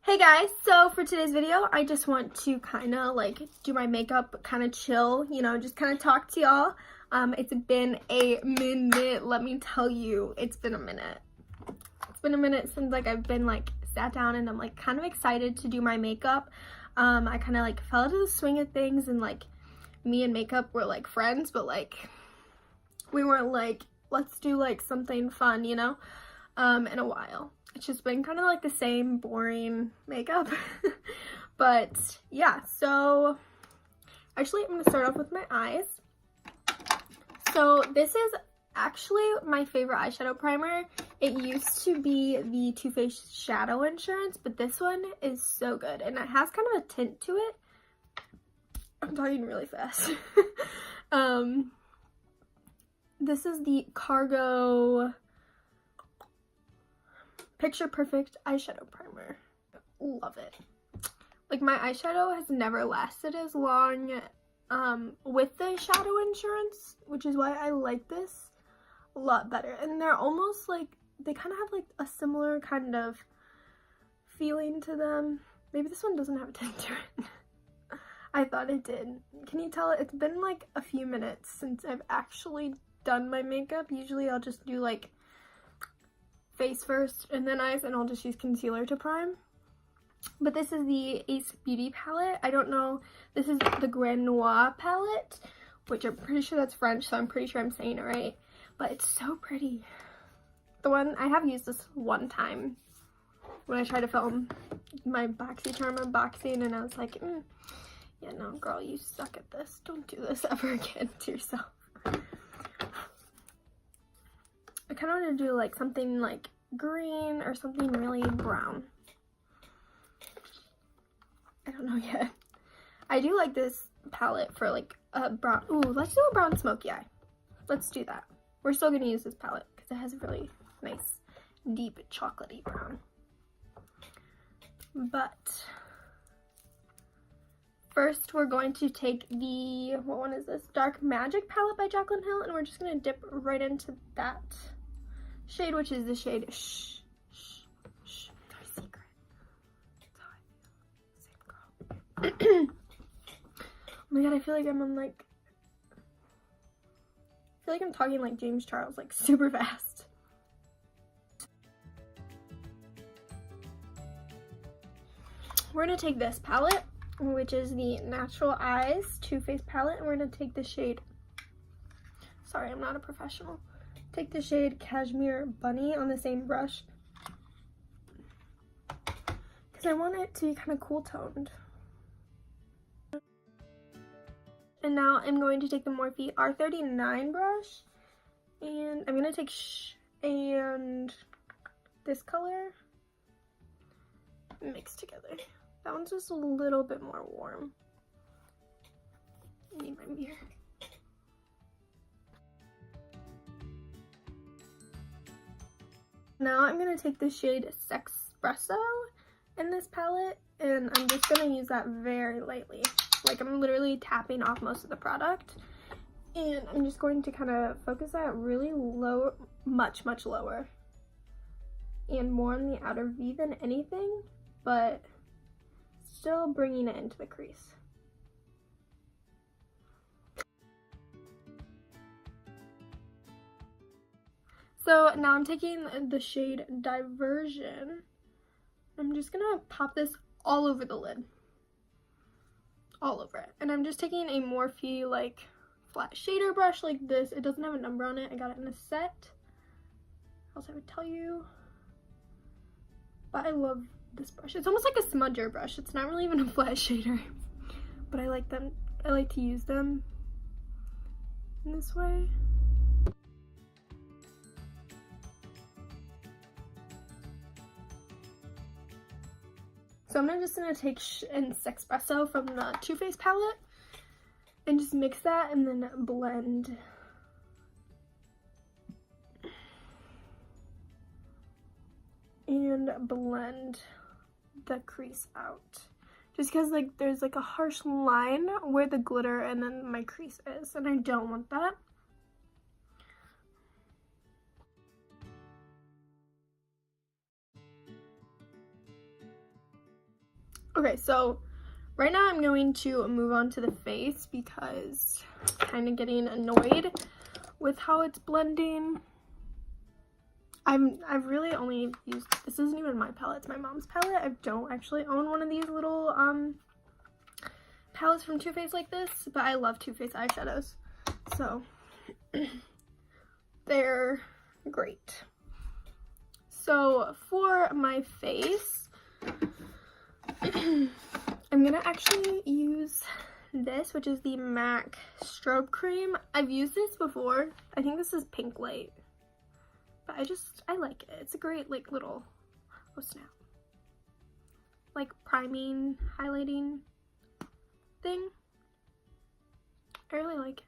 Hey guys, so for today's video, I just want to kind of like do my makeup, kind of chill, just kind of talk to y'all. It's been a minute, let me tell you, it's been a minute. It's been a minute since like I've been like sat down and I'm like kind of excited to do my makeup. I kind of like fell into the swing of things and like me and makeup were like friends, but like we weren't like, let's do like something fun, in a while. It's just been kind of like the same boring makeup. But yeah, so actually I'm going to start off with my eyes. So this is actually my favorite eyeshadow primer. It used to be the Too Faced Shadow Insurance, but this one is so good and it has kind of a tint to it. I'm talking really fast. This is the Cargo Picture Perfect eyeshadow primer. Love it. Like my eyeshadow has never lasted as long with the shadow insurance, which is why I like this a lot better. And they're almost like, they kind of have like a similar kind of feeling to them. Maybe this one doesn't have a tint to it. I thought it did. Can you tell? It's been like a few minutes since I've actually done my makeup. Usually I'll just do like face first and then eyes, and I'll just use concealer to prime. But this is the Ace Beauty palette. I don't know, this is the Grand Noir palette, which I'm pretty sure that's French, so I'm pretty sure I'm saying it right. But it's so pretty. The one, I have used this one time when I tried to film my BoxyCharm unboxing, and I was like, yeah, no, girl, you suck at this. Don't do this ever again to yourself. I kind of want to do like something like green or something really brown. I don't know yet. I do like this palette for like a brown. Ooh, let's do a brown smoky eye. Let's do that. We're still going to use this palette because it has a really nice, deep, chocolatey brown. But first, we're going to take the, what one is this? Dark Magic palette by Jaclyn Hill, and we're just going to dip right into that shade, which is the shade Shh, Shh, Shh. It's our secret. That's how I feel. Same girl. Oh my god, I feel like I'm on like, I feel like I'm talking like James Charles, like super fast. We're gonna take this palette, which is the Natural Eyes Too Faced palette, and we're gonna take the shade, sorry, I'm not a professional. Take the shade Cashmere Bunny on the same brush because I want it to be kind of cool toned. And now I'm going to take the Morphe R39 brush, and I'm going to take and this color mix together. That one's just a little bit more warm. I need my mirror. Now I'm going to take the shade Sexpresso in this palette, and I'm just going to use that very lightly. Like I'm literally tapping off most of the product, and I'm just going to kind of focus that really low, much lower, and more on the outer V than anything, but still bringing it into the crease. So now I'm taking the shade Diversion. I'm just gonna pop this all over the lid. All over it. And I'm just taking a Morphe like flat shader brush like this. It doesn't have a number on it. I got it in a set. Else I would tell you. But I love this brush. It's almost like a smudger brush. It's not really even a flat shader. But I like them. I like to use them in this way. So I'm just going to take Sexpresso from the Too Faced palette and just mix that and then blend. And blend the crease out. Just because like there's like a harsh line where the glitter and then my crease is, and I don't want that. Okay, so right now I'm going to move on to the face because I'm kind of getting annoyed with how it's blending. I've really only used, this isn't even my palette, it's my mom's palette. I don't actually own one of these little palettes from Too Faced like this, but I love Too Faced eyeshadows, so they're great. So for my face, I'm gonna actually use this, which is the MAC Strobe Cream. I've used this before. I think this is Pink Light, but I like it. It's a great like little, oh snap, like priming, highlighting thing. I really like it.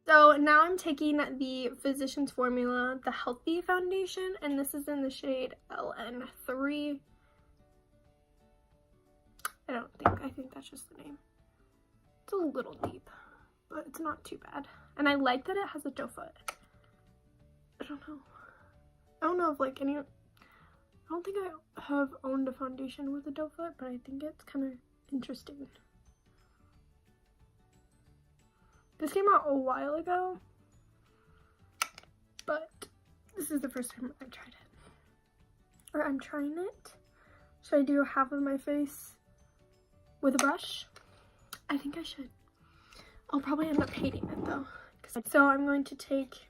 So now I'm taking the Physicians Formula, the Healthy Foundation, and this is in the shade LN3. I think that's just the name. It's a little deep, but it's not too bad. And I like that it has a doe foot. I don't know if like I don't think I have owned a foundation with a doe foot, but I think it's kind of interesting. This came out a while ago, but this is the first time I've tried it. Or I'm trying it. Should I do half of my face with a brush? I think I should. I'll probably end up hating it though. So I'm going to take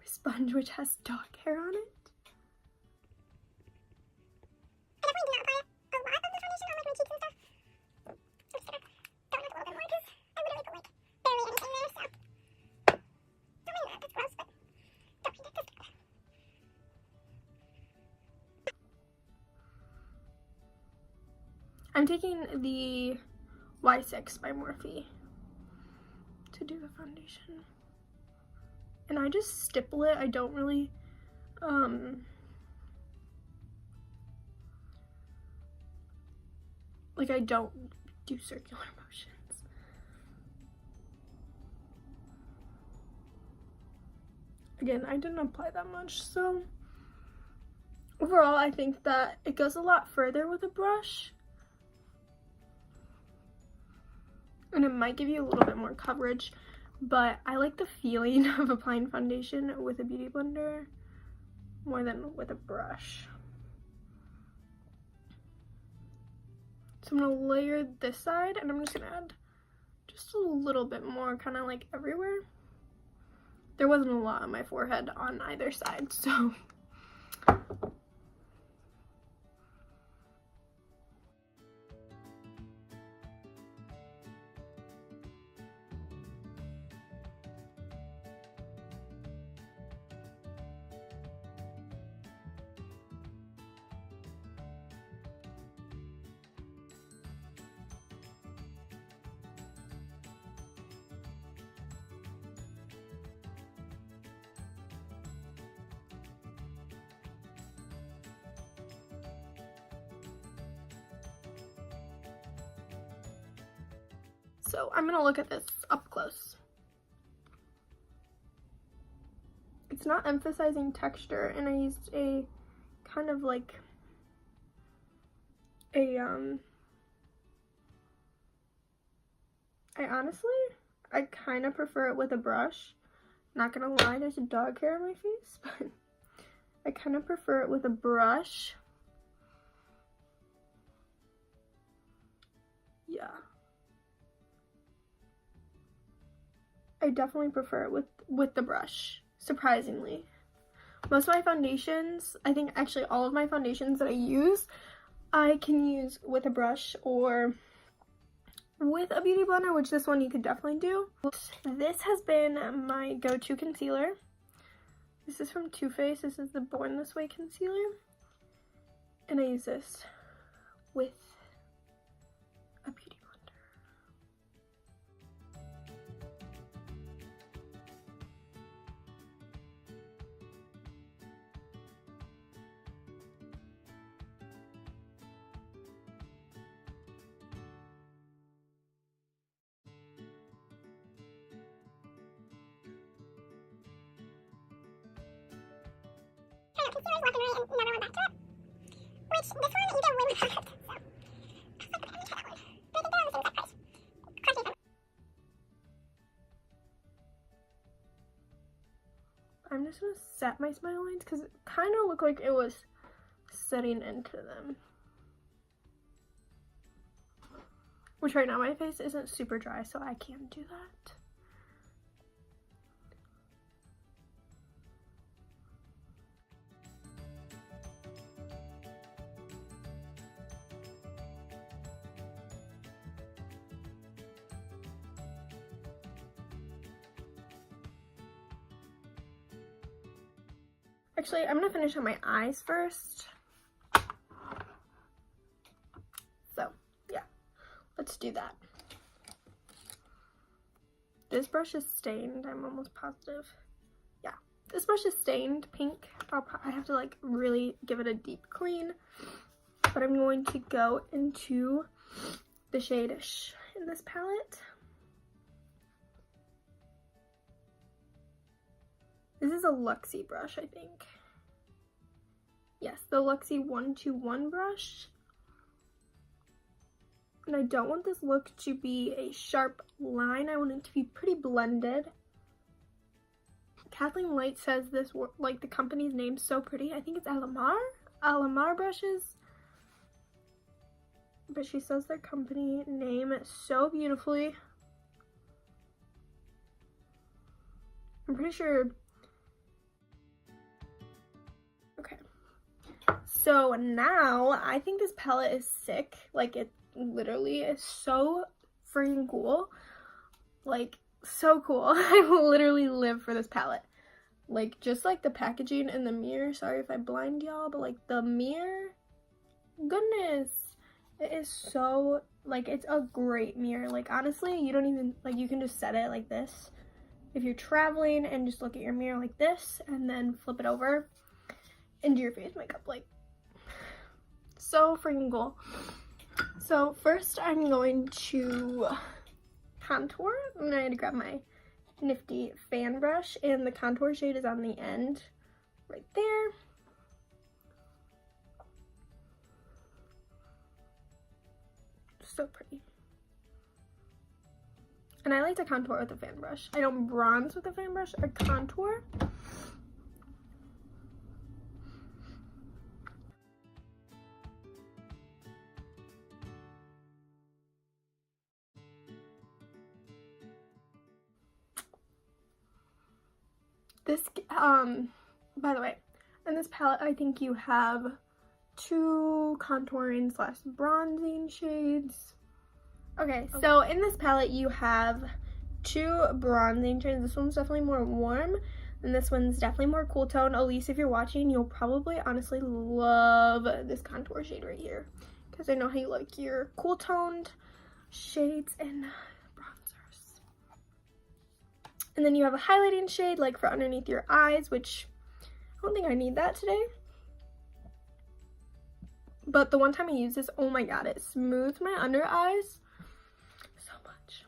a sponge which has dog hair on it. I'm taking the Y6 by Morphe to do the foundation. And I just stipple it. I don't really, like I don't do circular motions. Again, I didn't apply that much, so overall I think that it goes a lot further with a brush. And it might give you a little bit more coverage, but I like the feeling of applying foundation with a beauty blender more than with a brush. So I'm gonna layer this side, and I'm just gonna add just a little bit more, kind of like everywhere. There wasn't a lot on my forehead on either side, so So I'm gonna look at this up close. It's not emphasizing texture, and I used a kind of like a I kind of prefer it with a brush. Not gonna lie, there's a dog hair on my face, but I kind of prefer it with a brush. Yeah. I definitely prefer it with the brush, surprisingly. Most of my foundations, I think actually all of my foundations that I use, I can use with a brush or with a beauty blender, which this one you could definitely do. This has been my go-to concealer. This is from Too Faced. This is the Born This Way concealer. And I use this with a beauty blender. concealers left and right and never went back to it. Which, this one, you get way more product. So, I was like, okay, I'm gonna try that one. But I think they're on the same exact price. Correct me if I'm just gonna set my smile lines because it kind of looked like it was setting into them. Which right now my face isn't super dry, so I can do that. Actually, I'm gonna finish on my eyes first. So, yeah, let's do that. This brush is stained, I'm almost positive. Yeah, this brush is stained pink. I have to like really give it a deep clean. But I'm going to go into the shade Shh in this palette. This is a Luxie brush, I think. Yes, the Luxie 121 brush. And I don't want this look to be a sharp line. I want it to be pretty blended. Kathleen Light says this, like the company's name's so pretty. I think it's Alamar brushes. But she says their company name so beautifully. I'm pretty sure. Okay. So now I think this palette is sick. Like it literally is so freaking cool. Like so cool. I literally live for this palette. Like just like the packaging and the mirror. Sorry if I blind y'all, but like the mirror, goodness, it is so like it's a great mirror. Like honestly, you don't even like you can just set it like this if you're traveling and just look at your mirror like this and then flip it over and do your face makeup. Like so freaking cool. So first I'm going to contour. I'm going to grab my nifty fan brush and the contour shade is on the end right there. So pretty. And I like to contour with a fan brush. I don't bronze with a fan brush, I contour. This, by the way, in this palette, I think you have 2 contouring / bronzing shades. Okay, so in this palette, you have 2 bronzing shades. This one's definitely more warm, and this one's definitely more cool tone. Elise, if you're watching, you'll probably honestly love this contour shade right here, because I know how you like your cool toned shades and bronzers. And then you have a highlighting shade like for underneath your eyes, which I don't think I need that today. But the one time I used this, oh my god, it smoothed my under eyes so much.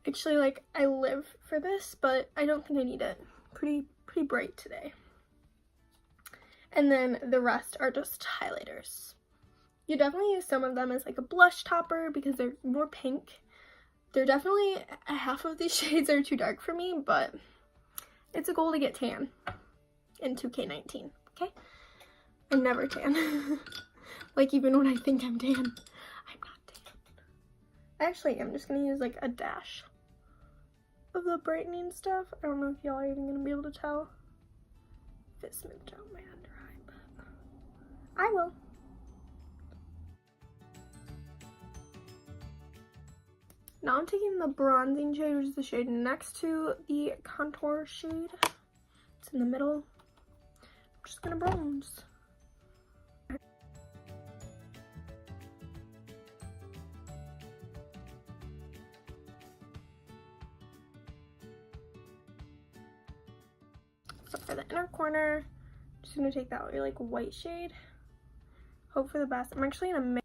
Actually, like, I live for this, but I don't think I need it. Pretty bright today. And then the rest are just highlighters. You definitely use some of them as like a blush topper because they're more pink. They're definitely, half of these shades are too dark for me, but it's a goal to get tan in 2K19, okay? I'm never tan. Like, even when I think I'm tan, I'm not tan. I actually am just gonna use like a dash of the brightening stuff. I don't know if y'all are even gonna be able to tell if it smoothed out my under eye, but I will. Now I'm taking the bronzing shade, which is the shade next to the contour shade. It's in the middle. I'm just gonna bronze. So for the inner corner, I'm just gonna take that really like white shade. Hope for the best. I'm actually gonna make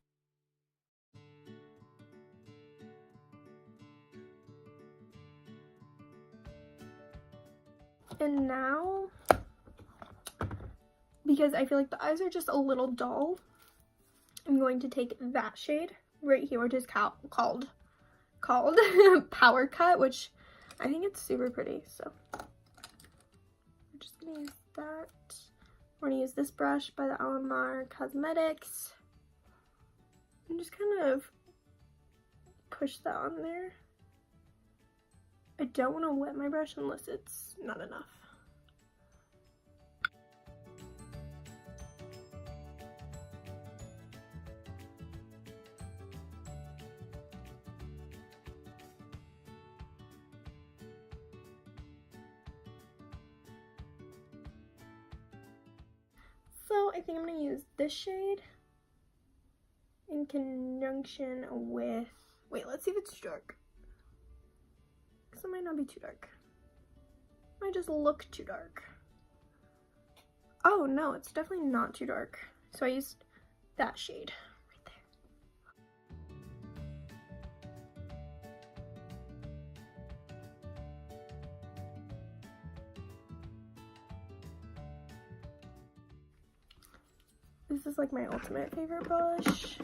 and now because I feel like the eyes are just a little dull, I'm going to take that shade right here, which is called Power Cut, which I think it's super pretty. So we're just gonna use that. We're gonna use this brush by the Alamar Cosmetics and just kind of push that on there. I don't want to wet my brush unless it's not enough. So I think I'm going to use this shade in conjunction with, wait, let's see if it's too dark. Because it might not be too dark. It might just look too dark. Oh no, it's definitely not too dark. So I used that shade right there. This is like my ultimate favorite blush.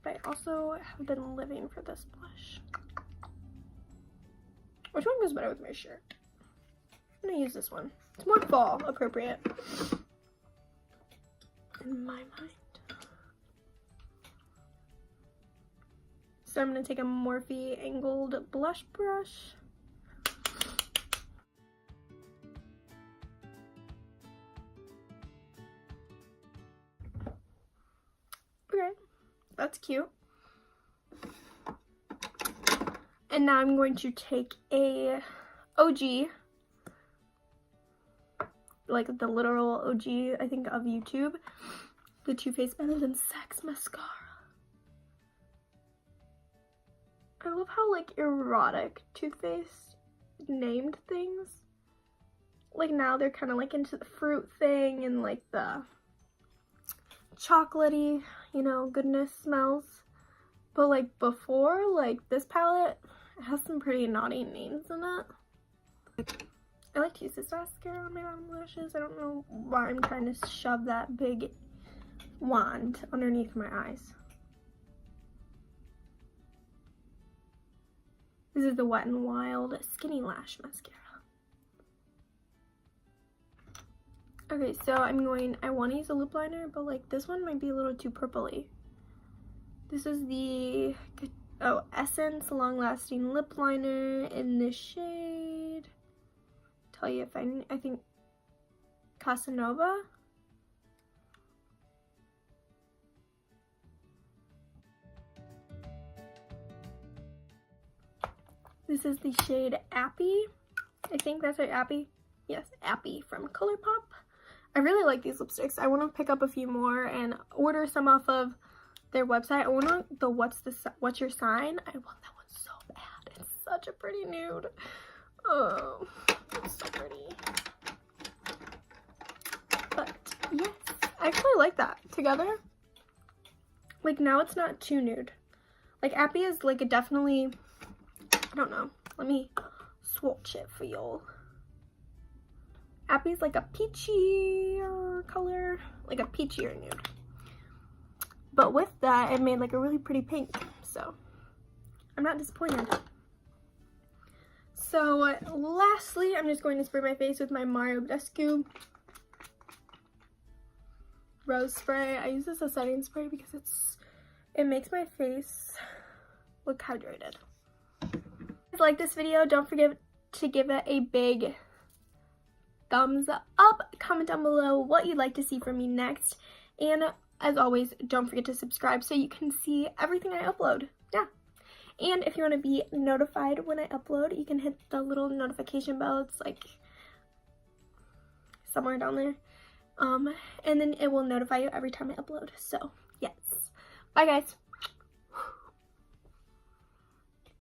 But I also have been living for this blush. Which one goes better with my shirt? I'm gonna use this one. It's more fall appropriate in my mind. So I'm gonna take a Morphe angled blush brush. Okay, that's cute. And now I'm going to take a OG, like the literal OG, I think, of YouTube, the Too Faced Better Than Sex mascara. I love how, like, erotic Too Faced named things. Like, now they're kind of, like, into the fruit thing and, like, the chocolatey, you know, goodness smells. But, like, before, like, this palette, it has some pretty naughty names in it. I like to use this mascara on my bottom lashes. I don't know why I'm trying to shove that big wand underneath my eyes. This is the Wet n Wild Skinny Lash Mascara. Okay, so I want to use a lip liner, but like this one might be a little too purpley. This is the Essence Long Lasting Lip Liner in this shade. Tell you if I think Casanova. This is the shade Appy. I think that's right, Appy. Yes, Appy from ColourPop. I really like these lipsticks. I want to pick up a few more and order some off of their website. I want the What's Your Sign? I want that one so bad. It's such a pretty nude. Oh, it's so pretty. But yes, I actually like that together. Like now it's not too nude. Like Appy is like a definitely, I don't know. Let me swatch it for y'all. Appy's like a peachier color, like a peachier nude. But with that, it made like a really pretty pink, so I'm not disappointed. So lastly, I'm just going to spray my face with my Mario Badescu Rose Spray. I use this as setting spray because it makes my face look hydrated. If you like this video, don't forget to give it a big thumbs up. Comment down below what you'd like to see from me next. And as always, don't forget to subscribe so you can see everything I upload. Yeah. And if you want to be notified when I upload, you can hit the little notification bell. It's like somewhere down there. And then it will notify you every time I upload. So, yes. Bye, guys.